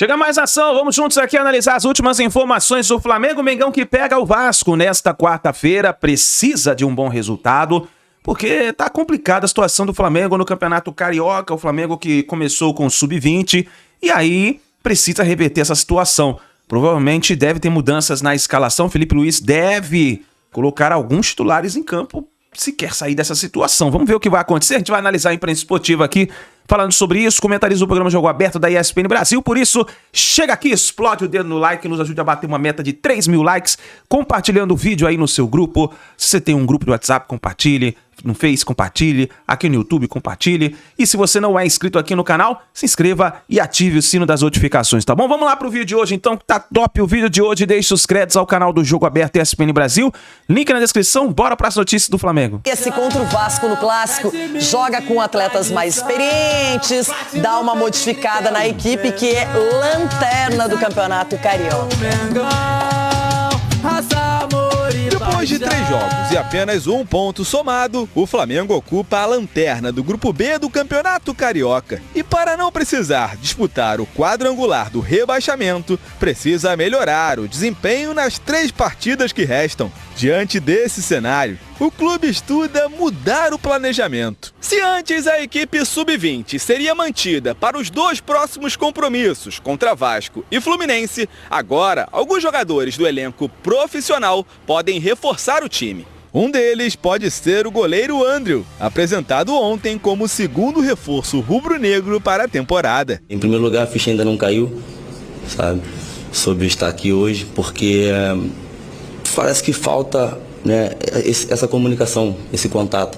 Chega mais ação, vamos juntos aqui analisar as últimas informações do Flamengo. Mengão que pega o Vasco nesta quarta-feira, precisa de um bom resultado, porque tá complicada a situação do Flamengo no Campeonato Carioca, o Flamengo que começou com o Sub-20 e aí precisa reverter essa situação. Provavelmente deve ter mudanças na escalação, Felipe Luiz deve colocar alguns titulares em campo se quer sair dessa situação. Vamos ver o que vai acontecer, a gente vai analisar a imprensa esportiva aqui, falando sobre isso, comentarista do programa Jogo Aberto da ESPN Brasil, por isso, chega aqui, explode o dedo no like, nos ajude a bater uma meta de 3 mil likes, compartilhando o vídeo aí no seu grupo, se você tem um grupo de WhatsApp, compartilhe, no Face, compartilhe, aqui no YouTube, compartilhe, e se você não é inscrito aqui no canal, se inscreva e ative o sino das notificações, tá bom? Vamos lá pro vídeo de hoje, então, que tá top o vídeo de hoje, deixe os créditos ao canal do Jogo Aberto ESPN Brasil, link na descrição, bora pras notícias do Flamengo. Esse contra o Vasco no Clássico, joga com atletas mais experientes, dá uma modificada na equipe que é lanterna do Campeonato Carioca. Depois de 3 jogos e apenas 1 ponto somado, o Flamengo ocupa a lanterna do Grupo B do Campeonato Carioca. E para não precisar disputar o quadrangular do rebaixamento, precisa melhorar o desempenho nas 3 partidas que restam. Diante desse cenário, o clube estuda mudar o planejamento. Se antes a equipe sub-20 seria mantida para os 2 próximos compromissos contra Vasco e Fluminense, agora alguns jogadores do elenco profissional podem reforçar o time. Um deles pode ser o goleiro Andrew, apresentado ontem como o segundo reforço rubro-negro para a temporada. Em primeiro lugar, a ficha ainda não caiu, sabe, sobre estar aqui hoje, porque parece que falta, né, essa comunicação, esse contato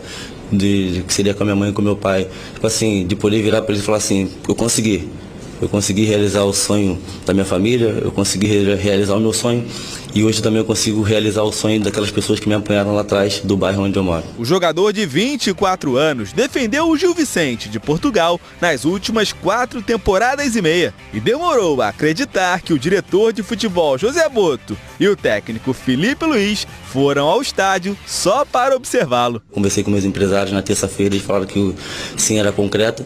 que seria com a minha mãe e com o meu pai, tipo assim, de poder virar para eles e falar assim, eu consegui realizar o sonho da minha família, eu consegui realizar o meu sonho e hoje também eu consigo realizar o sonho daquelas pessoas que me apanharam lá atrás do bairro onde eu moro. O jogador de 24 anos defendeu o Gil Vicente de Portugal nas últimas 4 temporadas e meia e demorou a acreditar que o diretor de futebol José Boto e o técnico Felipe Luiz foram ao estádio só para observá-lo. Conversei com meus empresários na terça-feira e falaram que sim, era concreto,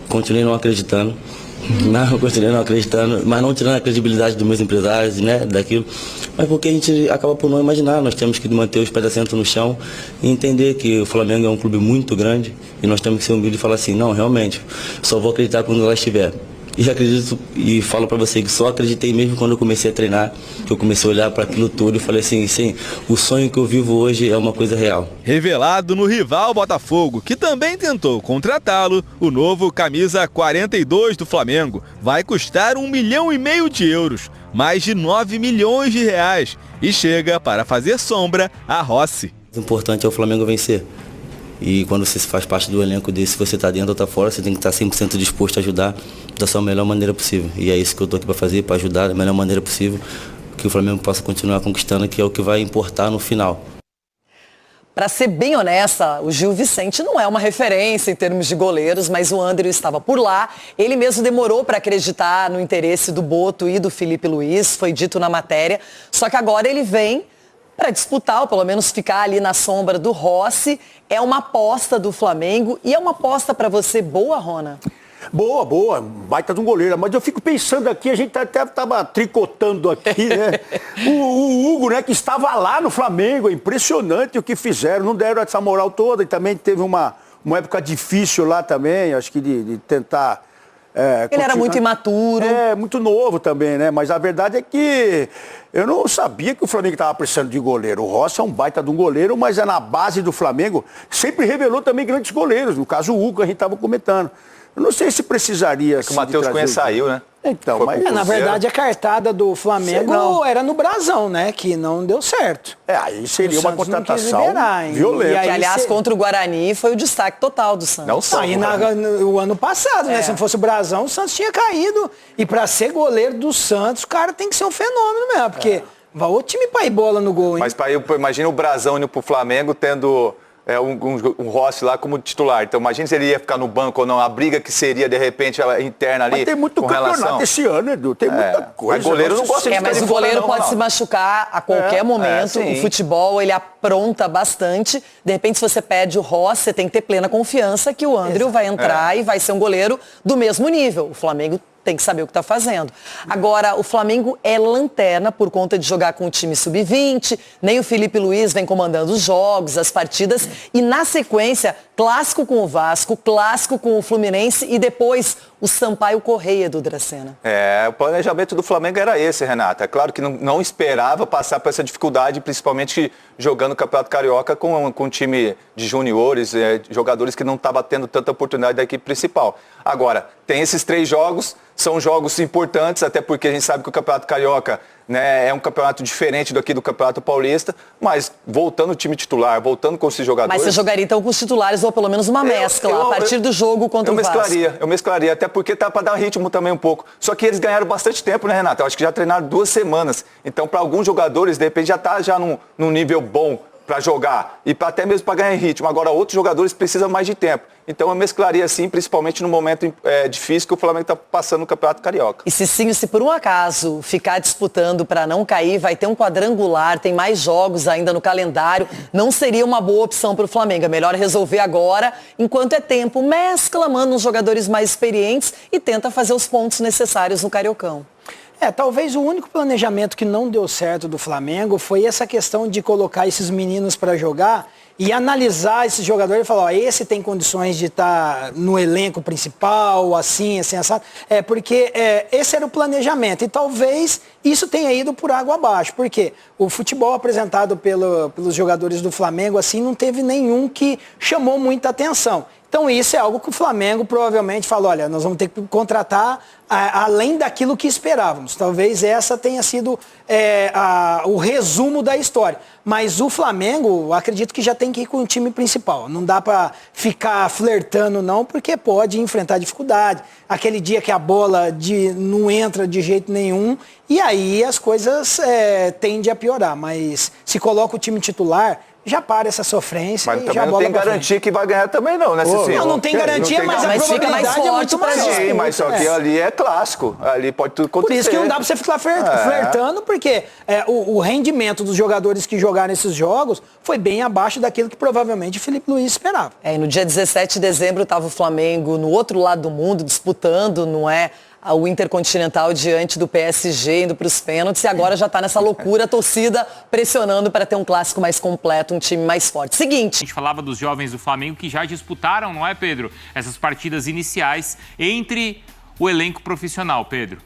continuei não acreditando. Não, continuei não acreditando, mas não tirando a credibilidade dos meus empresários, né, daquilo, mas porque a gente acaba por não imaginar, nós temos que manter os pés assentos no chão e entender que o Flamengo é um clube muito grande e nós temos que ser humildes e falar assim, não, realmente, só vou acreditar quando ela estiver. E acredito e falo pra você que só acreditei mesmo quando eu comecei a treinar, que eu comecei a olhar para aquilo tudo e falei assim, sim, o sonho que eu vivo hoje é uma coisa real. Revelado no rival Botafogo, que também tentou contratá-lo, o novo camisa 42 do Flamengo vai custar 1,5 milhão de euros, mais de 9 milhões de reais, e chega para fazer sombra a Rossi. O importante é o Flamengo vencer. E quando você faz parte do elenco desse, você está dentro ou está fora, você tem que estar 100% disposto a ajudar da sua melhor maneira possível. E é isso que eu estou aqui para fazer, para ajudar da melhor maneira possível, que o Flamengo possa continuar conquistando, que é o que vai importar no final. Para ser bem honesta, o Gil Vicente não é uma referência em termos de goleiros, mas o Andrew estava por lá. Ele mesmo demorou para acreditar no interesse do Boto e do Felipe Luiz, foi dito na matéria. Só que agora ele vem para disputar, ou pelo menos ficar ali na sombra do Rossi. É uma aposta do Flamengo e é uma aposta para você boa, Rona? Boa, baita de um goleiro. Mas eu fico pensando aqui, a gente até estava tricotando aqui, né? o Hugo, né, que estava lá no Flamengo, é impressionante o que fizeram. Não deram essa moral toda e também teve uma época difícil lá também, acho que de tentar... Ele era muito imaturo. Muito novo também, né? Mas a verdade é que eu não sabia que o Flamengo estava precisando de goleiro. O Rossi é um baita de um goleiro, mas é na base do Flamengo. Sempre revelou também grandes goleiros. No caso, o Hugo, a gente estava comentando. Eu não sei se precisaria... Que o Matheus Cunha saiu, né? Então, mas... na verdade, a cartada do Flamengo era no Brasão, né? Que não deu certo. Aí seria uma contratação violenta. E aliás, contra o Guarani foi o destaque total do Santos. Não só. O ano passado, né? Se não fosse o Brasão, o Santos tinha caído. E para ser goleiro do Santos, o cara tem que ser um fenômeno mesmo. Porque vai o time para ir bola no gol, hein? Mas imagina o Brasão indo pro Flamengo tendo... um Rossi lá como titular. Então imagina se ele ia ficar no banco ou não, a briga que seria de repente interna ali. Mas tem muito campeonato esse ano, Edu, tem muita coisa. Mas goleiro não gosta de mas o goleiro pode se machucar a qualquer momento. O futebol, ele apronta bastante. De repente, se você pede o Rossi, você tem que ter plena confiança que o Andrew vai entrar e vai ser um goleiro do mesmo nível. O Flamengo tem que saber o que está fazendo. Agora, o Flamengo é lanterna por conta de jogar com o time sub-20, nem o Felipe Luiz vem comandando os jogos, as partidas, e na sequência, clássico com o Vasco, clássico com o Fluminense e depois o Sampaio Correia do Dracena. O planejamento do Flamengo era esse, Renata. É claro que não esperava passar por essa dificuldade, principalmente jogando o Campeonato Carioca com um time de juniores, jogadores que não estavam tendo tanta oportunidade da equipe principal. Agora, tem esses 3 jogos, são jogos importantes, até porque a gente sabe que o Campeonato Carioca, né, é um campeonato diferente daqui do Campeonato Paulista, mas voltando o time titular, voltando com esses jogadores... Mas você jogaria então com os titulares ou pelo menos uma mescla a partir do jogo contra o Vasco? Eu mesclaria, até porque tá para dar ritmo também um pouco. Só que eles ganharam bastante tempo, né, Renata? Eu acho que já treinaram 2 semanas. Então, para alguns jogadores, de repente, já tá num nível bom para jogar e até mesmo para ganhar ritmo. Agora, outros jogadores precisam mais de tempo. Então, eu mesclaria assim, principalmente no momento difícil que o Flamengo está passando no Campeonato Carioca. E Cicinho, se por um acaso ficar disputando para não cair, vai ter um quadrangular, tem mais jogos ainda no calendário, não seria uma boa opção para o Flamengo. É melhor resolver agora, enquanto é tempo. Mescla, manda uns jogadores mais experientes e tenta fazer os pontos necessários no Cariocão. Talvez o único planejamento que não deu certo do Flamengo foi essa questão de colocar esses meninos para jogar e analisar esses jogadores e falar, esse tem condições de estar no elenco principal, assim, assado. Porque esse era o planejamento e talvez isso tenha ido por água abaixo. Porque o futebol apresentado pelos jogadores do Flamengo, assim, não teve nenhum que chamou muita atenção. Então isso é algo que o Flamengo provavelmente falou, olha, nós vamos ter que contratar além daquilo que esperávamos. Talvez essa tenha sido o resumo da história. Mas o Flamengo, acredito que já tem que ir com o time principal. Não dá para ficar flertando não, porque pode enfrentar dificuldade. Aquele dia que a bola não entra de jeito nenhum, e aí as coisas tendem a piorar. Mas se coloca o time titular, já para essa sofrência. Mas e também já não tem garantia que vai ganhar também não, né, Cicinho? Não tem garantia, mas a probabilidade é muito maior. Sim, mas só que ali é clássico. Ali pode tudo acontecer. Por isso que não dá pra você ficar flertando, porque o rendimento dos jogadores que jogaram esses jogos foi bem abaixo daquilo que provavelmente o Felipe Luiz esperava. E no dia 17 de dezembro estava o Flamengo no outro lado do mundo, disputando, o Intercontinental diante do PSG, indo para os pênaltis, e agora já está nessa loucura, a torcida pressionando para ter um clássico mais completo, um time mais forte. Seguinte. A gente falava dos jovens do Flamengo que já disputaram, não é, Pedro? Essas partidas iniciais entre o elenco profissional, Pedro.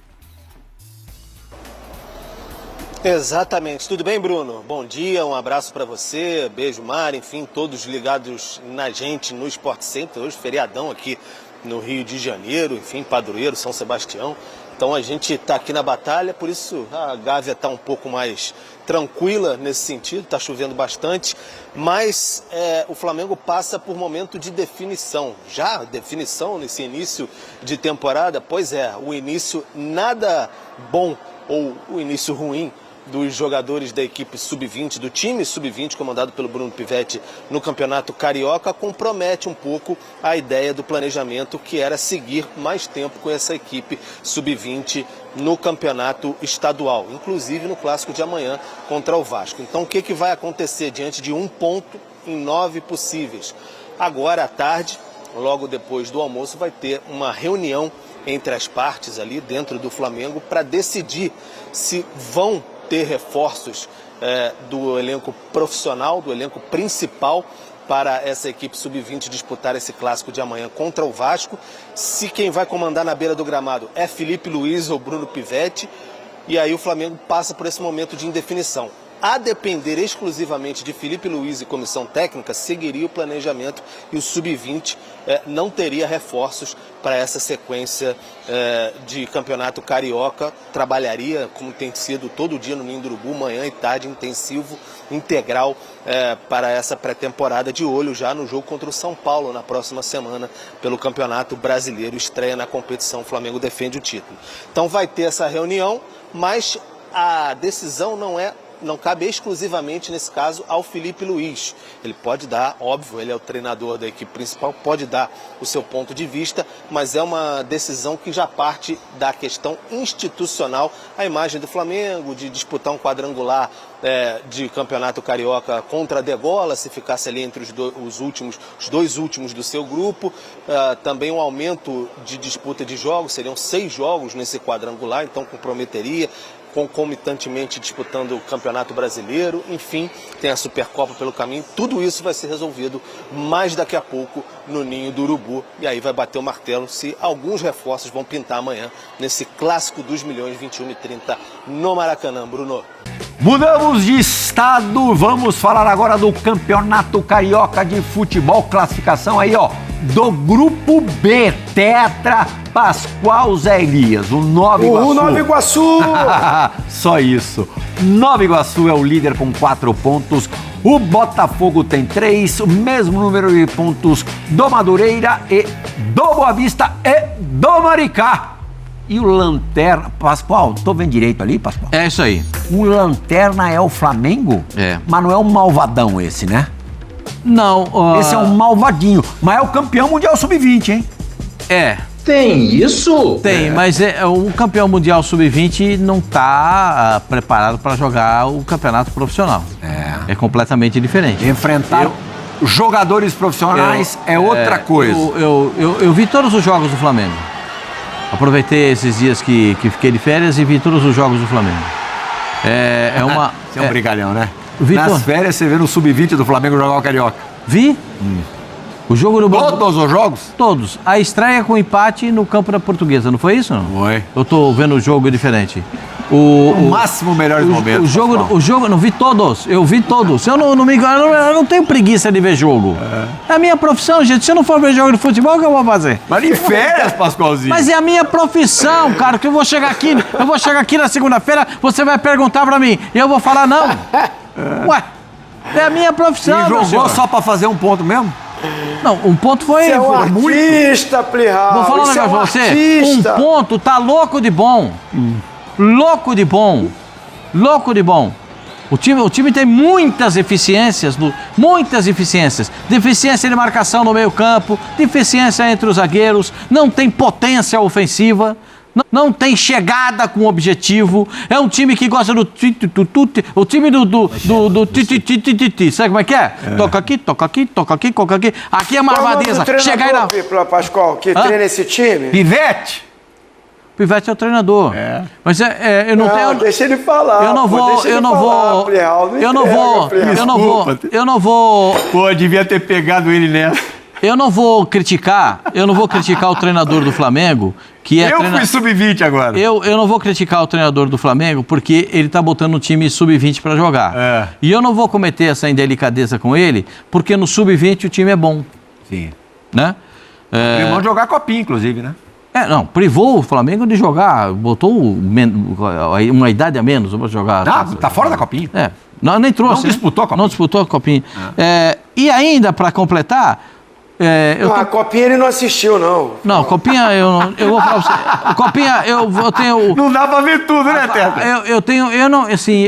Exatamente. Tudo bem, Bruno? Bom dia, um abraço para você, beijo, Mara, enfim, todos ligados na gente no Sport Center, hoje feriadão aqui no Rio de Janeiro, enfim, padroeiro, São Sebastião. Então a gente está aqui na batalha, por isso a Gávea está um pouco mais tranquila nesse sentido, está chovendo bastante, mas o Flamengo passa por momento de definição. Já definição nesse início de temporada? Pois é, o início nada bom ou o início ruim dos jogadores da equipe sub-20, do time sub-20 comandado pelo Bruno Pivetti no Campeonato Carioca, compromete um pouco a ideia do planejamento que era seguir mais tempo com essa equipe sub-20 no Campeonato Estadual, inclusive no Clássico de amanhã contra o Vasco. Então o que vai acontecer diante de 1 ponto em 9 possíveis? Agora à tarde, logo depois do almoço, vai ter uma reunião entre as partes ali dentro do Flamengo para decidir se vão ter reforços do elenco profissional, do elenco principal para essa equipe sub-20 disputar esse clássico de amanhã contra o Vasco. Se quem vai comandar na beira do gramado é Felipe Luiz ou Bruno Pivetti, e aí o Flamengo passa por esse momento de indefinição. A depender exclusivamente de Felipe Luiz e comissão técnica, seguiria o planejamento e o sub-20 não teria reforços para essa sequência de campeonato carioca. Trabalharia, como tem sido todo dia no Ninho do Urubu, manhã e tarde, intensivo, integral para essa pré-temporada, de olho já no jogo contra o São Paulo na próxima semana pelo Campeonato Brasileiro. Estreia na competição, o Flamengo defende o título. Então vai ter essa reunião, mas a decisão não é não cabe exclusivamente, nesse caso, ao Felipe Luiz. Ele pode dar, óbvio, ele é o treinador da equipe principal, pode dar o seu ponto de vista, mas é uma decisão que já parte da questão institucional, a imagem do Flamengo, de disputar um quadrangular de campeonato carioca contra a Degola, se ficasse ali entre os dois últimos do seu grupo, também um aumento de disputa de jogos, seriam 6 jogos nesse quadrangular, então comprometeria, concomitantemente disputando o Campeonato Brasileiro, enfim, tem a Supercopa pelo caminho, tudo isso vai ser resolvido mais daqui a pouco no Ninho do Urubu, e aí vai bater o martelo se alguns reforços vão pintar amanhã nesse clássico dos milhões 21h30 no Maracanã, Bruno. Mudamos de estado, vamos falar agora do Campeonato Carioca de Futebol, classificação aí, ó, do Grupo B, Tetra, Pascoal, Zé Elias, o Nova Iguaçu. O Nova Iguaçu! Só isso. Nova Iguaçu é o líder com 4 pontos, o Botafogo tem 3, o mesmo número de pontos do Madureira e do Boa Vista e do Maricá. E o Lanterna... Pascoal, tô vendo direito ali, Pascoal? É isso aí. O Lanterna é o Flamengo? É. Mas não é um malvadão esse, né? Não. Esse é um malvadinho. Mas é o campeão mundial sub-20, hein? É. Tem isso? Tem, mas o campeão mundial sub-20 não está preparado para jogar o campeonato profissional. É completamente diferente. Enfrentar jogadores profissionais é outra coisa. Eu vi todos os jogos do Flamengo. Aproveitei esses dias que fiquei de férias e vi todos os jogos do Flamengo. Você é um brigalhão, né? Nas férias você vê no sub-20 do Flamengo jogar o Carioca. Vi? O jogo do Todos os jogos? Todos. A estreia com empate no campo da Portuguesa, não foi isso? Foi. Eu tô vendo o jogo diferente. O máximo melhores momentos. O jogo, não vi todos. Eu vi todos. Eu não me engano, eu não tenho preguiça de ver jogo. É a minha profissão, gente. Se eu não for ver jogo de futebol, o que eu vou fazer? Mas em férias, Pascoalzinho. Mas é a minha profissão, cara, que eu vou chegar aqui na segunda-feira, você vai perguntar pra mim e eu vou falar não. Ué, é a minha profissão, E jogou só pra fazer um ponto mesmo? Não, um ponto foi... Você é um artista, Plihal. Vou falar um negócio pra você. Um ponto tá louco de bom. Louco de bom. Louco de bom. O time tem muitas eficiências. Deficiência de marcação no meio campo, deficiência entre os zagueiros, não tem potência ofensiva, não tem chegada com objetivo. É um time que gosta do o time do sabe como é que é? Toca aqui, toca aqui, toca aqui, toca aqui. Aqui é marvadeza. Chega aí na... Pascoal, que treina esse time? Pivete? Pivete é o treinador. Mas eu não tenho... Deixa ele falar. Eu não vou... Pô, devia ter pegado ele nessa. Eu não vou criticar o treinador do Flamengo, que é... fui sub-20 agora. Eu não vou criticar o treinador do Flamengo, porque ele tá botando o time sub-20 para jogar. E eu não vou cometer essa indelicadeza com ele, porque no sub-20 o time é bom. Sim. Né? Vão jogar copinha, inclusive, né? Privou o Flamengo de jogar, botou uma idade a menos para jogar. Tá fora da copinha. Não, nem trouxe. Não disputou a copinha. Não disputou a copinha. E ainda, para completar... A copinha ele não assistiu, não. Não, copinha eu vou falar pra você. Copinha eu tenho... Não dá pra ver tudo, né, Tetra?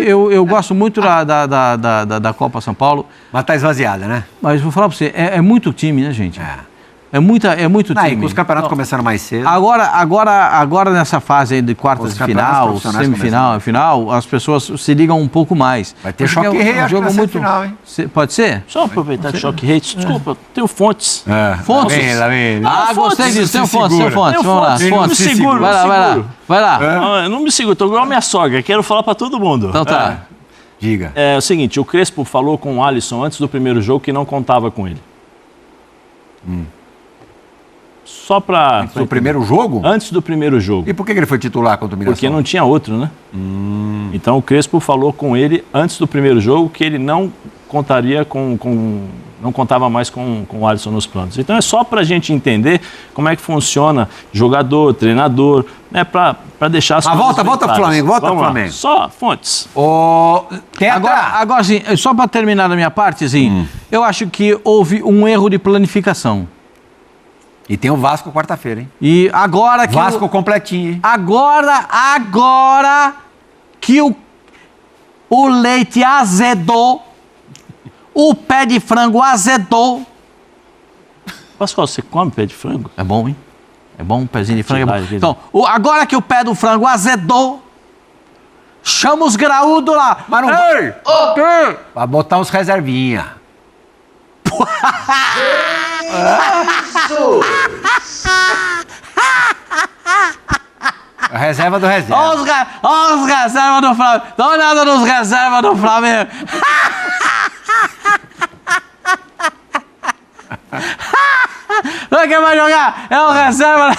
Eu gosto muito da Copa São Paulo. Mas tá esvaziada, né? Mas vou falar pra você, é muito time, né, gente? É muito time. Os campeonatos começaram mais cedo. Agora nessa fase aí de quartas de final, semifinal e final, as pessoas se ligam um pouco mais. Vai ter choque rei, acho que muito final, hein? Pode ser? Só aproveitar de choque rei. Desculpa, tenho fontes. Fontes? Lá vem. Gostei disso. Tem fontes. Vamos lá. Não me seguro. Vai lá. Eu não me seguro, tô igual a minha sogra. Quero falar pra todo mundo. Então tá. Diga. É o seguinte, o Crespo falou com o Alisson antes do primeiro jogo que não contava com ele. Só para... Antes do primeiro jogo? Antes do primeiro jogo. E por que ele foi titular contra o Mirassol? Porque não tinha outro, né? Então o Crespo falou com ele antes do primeiro jogo que ele não contaria não contava mais com o Alisson nos planos. Então é só para a gente entender como é que funciona jogador, treinador, né? Para deixar as coisas volta pro Flamengo, volta pro Flamengo. Só fontes. Agora sim, só para terminar da minha parte, assim, eu acho que houve um erro de planificação. E tem o Vasco quarta-feira, hein? E agora que Vasco completinho, hein? Agora que o leite azedou, o pé de frango azedou. Pascoal, você come pé de frango? É bom, hein? É bom, um pezinho de frango é bom. Vai, Então, agora que o pé do frango azedou, chama os graúdos lá. Mas não Ei! Ei! Vai botar uns reservinha. A reserva do reserva. Olha os reservas do Flamengo. Dá uma olhada nos reservas do Flamengo. Quem vai jogar? É o reserva.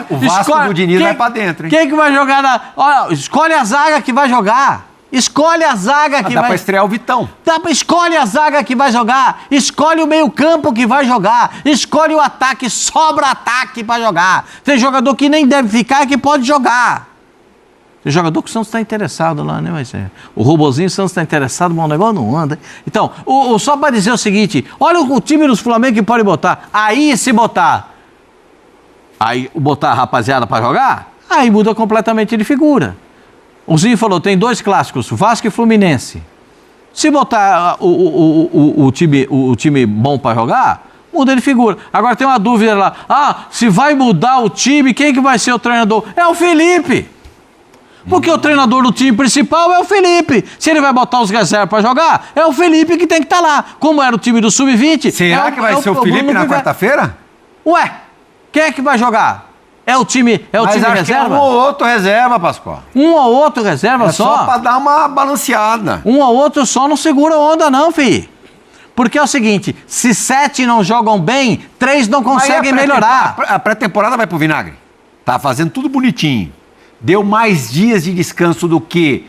O Vasco do Diniz vai pra dentro, hein? Quem que vai jogar Olha, escolhe a zaga que vai jogar. Escolhe a zaga que dá vai... pra estrear o Vitão. Escolhe a zaga que vai jogar. Escolhe o meio-campo que vai jogar. Escolhe o ataque. Sobra ataque pra jogar. Tem jogador que nem deve ficar e que pode jogar. Tem jogador que o Santos está interessado lá, né? Mas o robozinho, o Santos está interessado, mas o negócio não anda. Então, só para dizer o seguinte, olha o time dos Flamengo que pode botar. Aí, se botar a rapaziada para jogar, aí muda completamente de figura. O Zinho falou, tem 2 clássicos, Vasco e Fluminense. Se botar o time bom para jogar, muda de figura. Agora tem uma dúvida lá, se vai mudar o time, quem que vai ser o treinador? É o Felipe. Porque o treinador do time principal é o Felipe. Se ele vai botar os reservas para jogar, é o Felipe que tem que estar lá. Como era o time do Sub-20... Será que vai ser o Felipe na quarta-feira? Ué, quem é que vai jogar? É o time reserva? Que é um ou outro reserva, Pascoal. Um ou outro reserva só? Só para dar uma balanceada. Um ou outro só não segura onda não, filho. Porque é o seguinte, se 7 não jogam bem, 3 não conseguem melhorar. A pré-temporada vai pro vinagre. Tá fazendo tudo bonitinho. Deu mais dias de descanso do que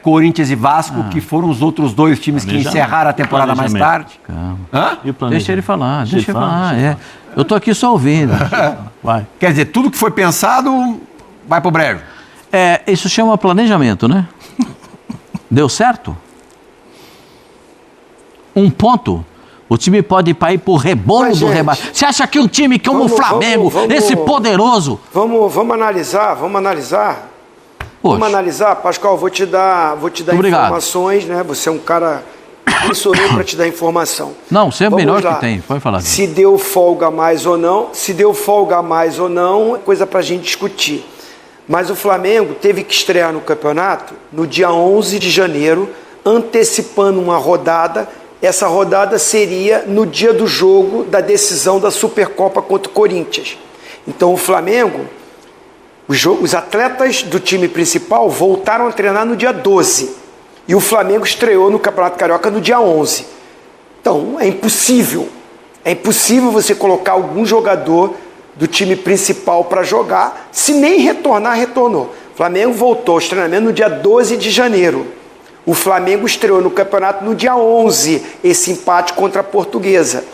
Corinthians e Vasco, que foram os outros 2 times que encerraram a temporada mais tarde. Calma. Deixa ele falar, deixa ele falar. Eu tô aqui só ouvindo. Vai. Quer dizer, tudo que foi pensado vai pro brejo. Isso chama planejamento, né? Deu certo? 1 ponto. O time pode ir para ir pro rebolo do rebaixo. Você acha que um time como o Flamengo, esse poderoso... Vamos analisar. Vamos analisar, Pascoal, vou te dar informações, né? Você é um cara... Quem sou eu para te dar informação? Não, você é o melhor que tem, pode falar. Se deu folga a mais ou não, é coisa para a gente discutir. Mas o Flamengo teve que estrear no campeonato no dia 11 de janeiro, antecipando uma rodada. Essa rodada seria no dia do jogo da decisão da Supercopa contra o Corinthians. Então o Flamengo, os atletas do time principal voltaram a treinar no dia 12. E o Flamengo estreou no Campeonato Carioca no dia 11. Então é impossível você colocar algum jogador do time principal para jogar, se nem retornou. O Flamengo voltou aos treinamentos no dia 12 de janeiro. O Flamengo estreou no campeonato no dia 11, esse empate contra a Portuguesa.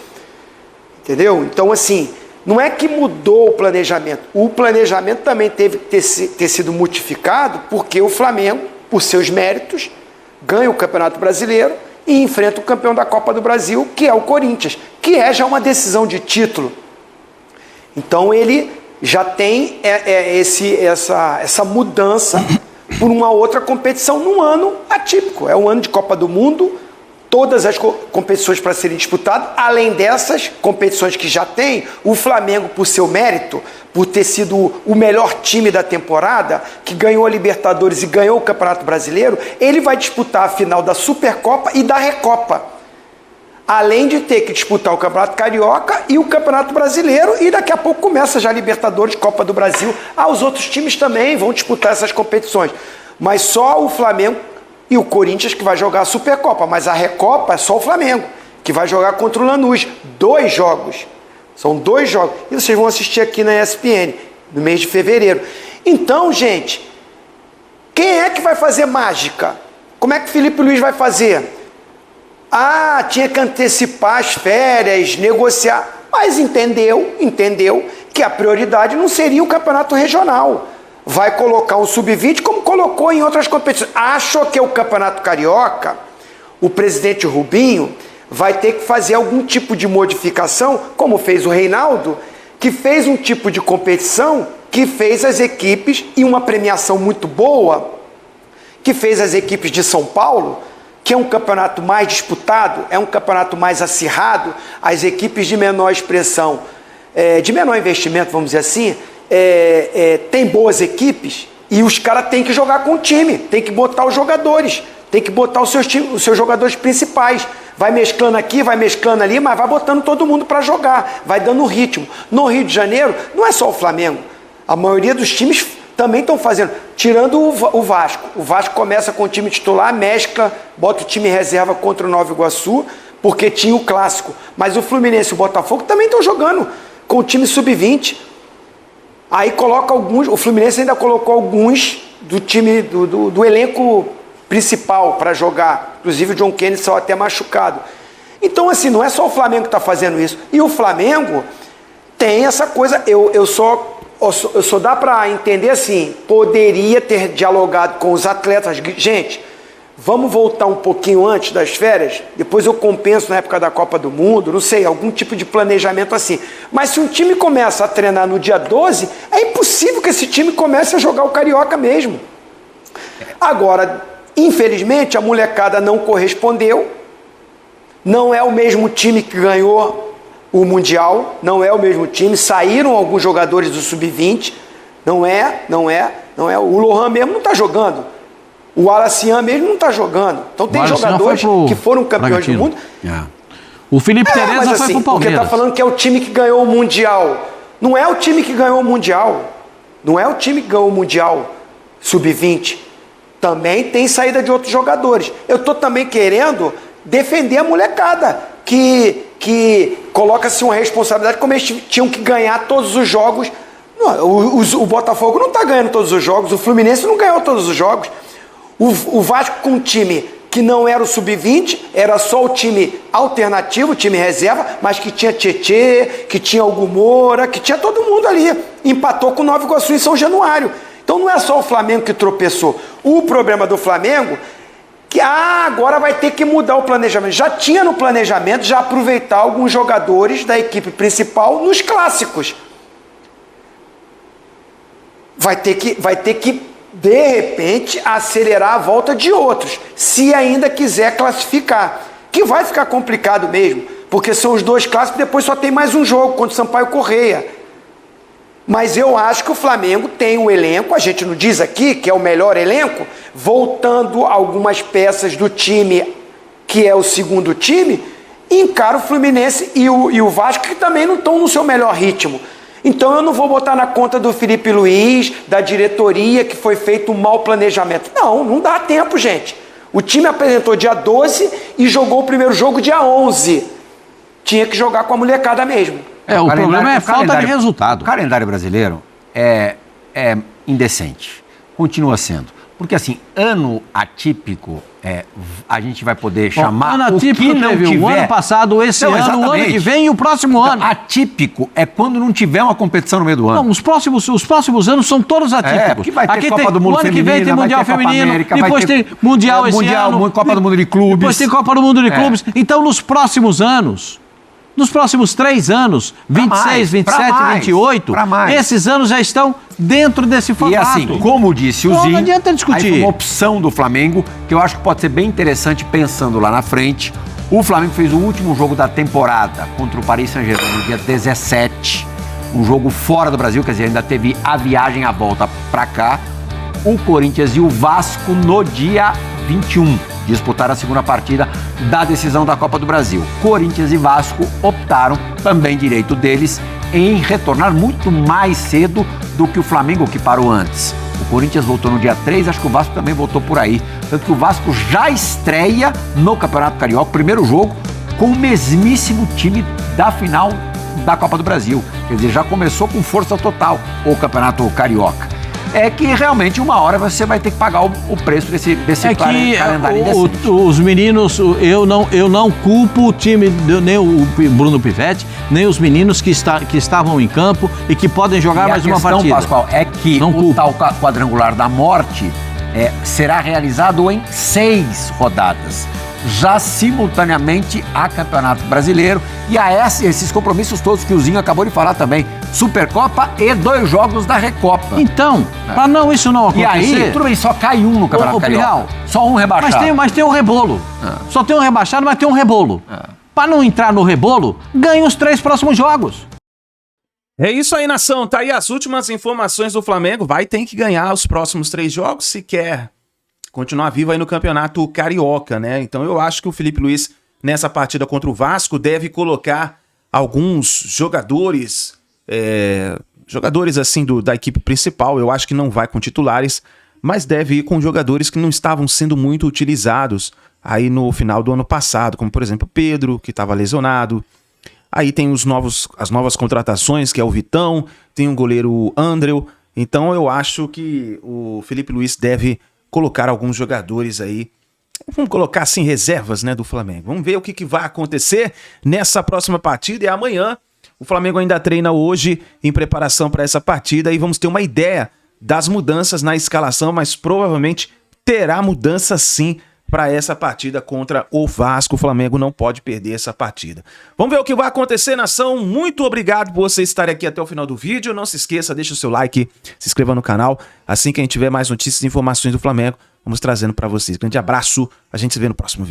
Entendeu? Então, assim, não é que mudou o planejamento. O planejamento também teve que ter sido modificado porque o Flamengo, por seus méritos, ganha o Campeonato Brasileiro e enfrenta o campeão da Copa do Brasil, que é o Corinthians, que é já uma decisão de título. Então, ele já tem essa mudança por uma outra competição num ano atípico. É um ano de Copa do Mundo, todas as competições para serem disputadas, além dessas competições que já tem, o Flamengo, por seu mérito, por ter sido o melhor time da temporada, que ganhou a Libertadores e ganhou o Campeonato Brasileiro, ele vai disputar a final da Supercopa e da Recopa. Além de ter que disputar o Campeonato Carioca e o Campeonato Brasileiro, e daqui a pouco começa já a Libertadores, Copa do Brasil. Os outros times também vão disputar essas competições. Mas só o Flamengo e o Corinthians que vai jogar a Supercopa. Mas a Recopa é só o Flamengo, que vai jogar contra o Lanús. 2 jogos. São 2 jogos. E vocês vão assistir aqui na ESPN, no mês de fevereiro. Então, gente, quem é que vai fazer mágica? Como é que o Felipe Luiz vai fazer? Tinha que antecipar as férias, negociar. Mas entendeu que a prioridade não seria o campeonato regional. Vai colocar um sub-20 como colocou em outras competições. Achou que o campeonato carioca, o presidente Rubinho, vai ter que fazer algum tipo de modificação, como fez o Reinaldo, que fez um tipo de competição que fez as equipes, e uma premiação muito boa, que fez as equipes de São Paulo, que é um campeonato mais disputado, é um campeonato mais acirrado, as equipes de menor expressão, de menor investimento, vamos dizer assim, tem boas equipes, e os caras têm que jogar com o time, tem que botar os jogadores, tem que botar os seus jogadores principais. Vai mesclando aqui, vai mesclando ali, mas vai botando todo mundo para jogar, vai dando ritmo. No Rio de Janeiro, não é só o Flamengo, a maioria dos times também estão fazendo, tirando o Vasco. O Vasco começa com o time titular, mescla, bota o time reserva contra o Nova Iguaçu, porque tinha o clássico. Mas o Fluminense e o Botafogo também estão jogando com o time sub-20. Aí coloca alguns, o Fluminense ainda colocou alguns do time, do elenco principal para jogar. Inclusive o John Kennedy saiu até machucado. Então, assim, não é só o Flamengo que está fazendo isso. E o Flamengo tem essa coisa, eu só dá para entender assim, poderia ter dialogado com os atletas. Gente, vamos voltar um pouquinho antes das férias, depois eu compenso na época da Copa do Mundo, não sei, algum tipo de planejamento assim. Mas se um time começa a treinar no dia 12, é impossível que esse time comece a jogar o Carioca mesmo. Agora, infelizmente, a molecada não correspondeu, não é o mesmo time que ganhou o Mundial, não é o mesmo time, saíram alguns jogadores do Sub-20, não é, o Lohan mesmo não está jogando, o Alacian mesmo não está jogando, então tem jogadores que foram campeões do mundo. O Felipe Tereza mas, foi assim, pro Palmeiras. Porque está falando que é o time que ganhou o Mundial, não é o time que ganhou o Mundial, não é o time que ganhou o Mundial Sub-20, também tem saída de outros jogadores. Eu estou também querendo defender a molecada, que coloca-se uma responsabilidade, como eles tinham que ganhar todos os jogos. O Botafogo não está ganhando todos os jogos, o Fluminense não ganhou todos os jogos. O Vasco, com um time que não era o Sub-20, era só o time alternativo, o time reserva, mas que tinha Tietê, que tinha Hugo Moura, que tinha todo mundo ali. Empatou com o Nova Iguaçu em São Januário. Então não é só o Flamengo que tropeçou. O problema do Flamengo que agora vai ter que mudar o planejamento. Já tinha no planejamento, já aproveitar alguns jogadores da equipe principal nos clássicos. Vai ter que, de repente, acelerar a volta de outros, se ainda quiser classificar. Que vai ficar complicado mesmo, porque são os dois clássicos, depois só tem mais um jogo contra o Sampaio Corrêa. Mas eu acho que o Flamengo tem um elenco, a gente não diz aqui que é o melhor elenco, voltando algumas peças do time que é o segundo time, encara o Fluminense e o Vasco, que também não estão no seu melhor ritmo. Então eu não vou botar na conta do Felipe Luiz, da diretoria, que foi feito um mau planejamento. Não dá tempo, gente. O time apresentou dia 12 e jogou o primeiro jogo dia 11. Tinha que jogar com a molecada mesmo. O problema é falta de resultado. O calendário brasileiro é indecente. Continua sendo. Porque, assim, ano atípico, a gente vai poder chamar ano atípico o que não teve tiver. O ano passado, esse ano, exatamente. o ano que vem e o próximo ano. Atípico é quando não tiver uma competição no meio do ano. Não, os próximos anos são todos atípicos. Porque vai ter aqui Copa tem, do Mundo o ano feminino, que vem tem Mundial feminino, América, depois tem Mundial esse ano. Copa do Mundo de clubes. Depois tem Copa do Mundo de clubes. Então, nos próximos anos, nos próximos 3 anos, 26, 27, 28, esses anos já estão dentro desse formato. E assim, como disse o Zinho, não adianta discutir. aí foi uma opção do Flamengo, que eu acho que pode ser bem interessante pensando lá na frente. O Flamengo fez o último jogo da temporada contra o Paris Saint-Germain no dia 17, um jogo fora do Brasil, quer dizer, ainda teve a viagem, a volta pra cá. O Corinthians e o Vasco no dia 21. Disputaram a segunda partida da decisão da Copa do Brasil. Corinthians e Vasco optaram, também direito deles, em retornar muito mais cedo do que o Flamengo, que parou antes. O Corinthians voltou no dia 3, acho que o Vasco também voltou por aí. Tanto que o Vasco já estreia no Campeonato Carioca, primeiro jogo, com o mesmíssimo time da final da Copa do Brasil. Quer dizer, já começou com força total o Campeonato Carioca. É que realmente uma hora você vai ter que pagar o preço desse calendário indecente. Os meninos, eu não culpo o time, nem o Bruno Pivetti, nem os meninos que estavam em campo e que podem jogar mais uma partida. A questão, Pascoal, é que o tal quadrangular da morte será realizado em 6 rodadas, já simultaneamente a Campeonato Brasileiro e a esses compromissos todos que o Zinho acabou de falar também, Supercopa e 2 jogos da Recopa. Então, para não isso não acontecer... E aí, tudo bem, só cai um no Campeonato Carioca. Só um rebaixado. Mas tem um rebolo. Só tem um rebaixado, mas tem um rebolo. Para não entrar no rebolo, ganha os 3 próximos jogos. É isso aí, nação. Tá aí as últimas informações do Flamengo. Vai ter que ganhar os próximos 3 jogos se quer continuar vivo aí no Campeonato Carioca, né? Então eu acho que o Felipe Luiz, nessa partida contra o Vasco, deve colocar alguns jogadores, jogadores assim da equipe principal. Eu acho que não vai com titulares, mas deve ir com jogadores que não estavam sendo muito utilizados aí no final do ano passado, como por exemplo Pedro, que estava lesionado. Aí tem as novas contratações, que é o Vitão, tem o goleiro Andreu. Então eu acho que o Felipe Luiz deve colocar alguns jogadores aí, vamos colocar assim, reservas, né, do Flamengo. Vamos ver o que vai acontecer nessa próxima partida. E amanhã o Flamengo ainda treina hoje em preparação para essa partida e vamos ter uma ideia das mudanças na escalação, mas provavelmente terá mudança sim para essa partida contra o Vasco. O Flamengo não pode perder essa partida. Vamos ver o que vai acontecer, nação. Muito obrigado por você estar aqui até o final do vídeo. Não se esqueça, deixa o seu like, se inscreva no canal. Assim que a gente tiver mais notícias e informações do Flamengo, vamos trazendo para vocês. Grande abraço, a gente se vê no próximo vídeo.